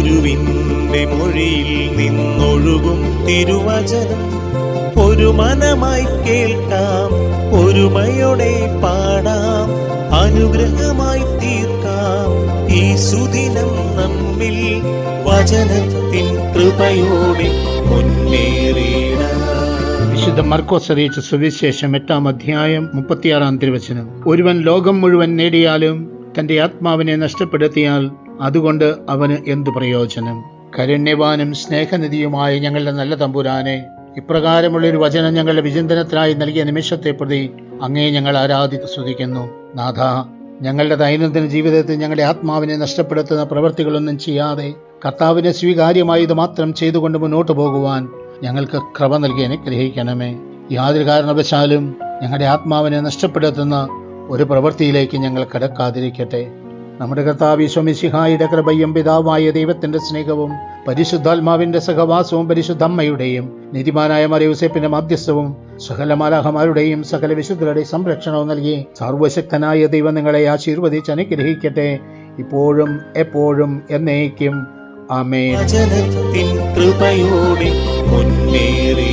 ഗുരുവിൻ്റെ മൊഴിയിൽ നിന്നൊഴുകും തിരുവചനം ഒരു മനമായി കേൾക്കാം, ഒരുമയോടെ പാടാം, അനുഗ്രഹമായി തീർക്കാം ഈ സുദിനം നമ്മിൽ വചനത്തിൻ കൃപയോടെ മുന്നേറിയിടാം. വിശുദ്ധ മർക്കോസ് അറിയിച്ച സുവിശേഷം 8-ാം അധ്യായം 36-ാം തിരുവചനം. ഒരുവൻ ലോകം മുഴുവൻ നേടിയാലും തന്റെ ആത്മാവിനെ നഷ്ടപ്പെടുത്തിയാൽ അതുകൊണ്ട് അവന് എന്തു പ്രയോജനം? കരുണ്യവാനും സ്നേഹനിധിയുമായ ഞങ്ങളുടെ നല്ല തമ്പുരാനെ, ഇപ്രകാരമുള്ളൊരു വചനം ഞങ്ങളുടെ വിചിന്തനത്തിനായി നൽകിയ നിമിഷത്തെ പ്രതി അങ്ങേ ഞങ്ങൾ സ്തുതിക്കുന്നു. നാഥ, ഞങ്ങളുടെ ദൈനംദിന ജീവിതത്തിൽ ഞങ്ങളുടെ ആത്മാവിനെ നഷ്ടപ്പെടുത്തുന്ന പ്രവൃത്തികളൊന്നും ചെയ്യാതെ കർത്താവിനെ സ്വീകാര്യമായത് മാത്രം ചെയ്തുകൊണ്ട് മുന്നോട്ട് പോകുവാൻ ഞങ്ങൾക്ക് കൃപ നൽകി അനുഗ്രഹിക്കണമേ. യാതൊരു കാരണവശാലും ഞങ്ങളുടെ ആത്മാവിനെ നഷ്ടപ്പെടുത്തുന്ന ഒരു പ്രവൃത്തിയിലേക്ക് ഞങ്ങൾ കടക്കാതിരിക്കട്ടെ. നമ്മുടെ കർത്താവ് ഈശോ മിശിഹായുടെ കൃപയും പിതാവായ ദൈവത്തിന്റെ സ്നേഹവും പരിശുദ്ധാത്മാവിന്റെ സഹവാസവും പരിശുദ്ധമ്മയുടെയും നീതിമാനായ മറിയൂസേപ്പിന്റെ മധ്യസ്ഥവും സകല മാലാഖമാരുടെയും സകല വിശുദ്ധരുടെയും സംരക്ഷണവും നൽകി സർവശക്തനായ ദൈവം നിങ്ങളെ ആശീർവദിച്ച് അനുഗ്രഹിക്കട്ടെ, ഇപ്പോഴും എപ്പോഴും എന്നേക്കും. ആമേൻ. വചനത്തിൻ കൃപയോടെ മുന്നേറി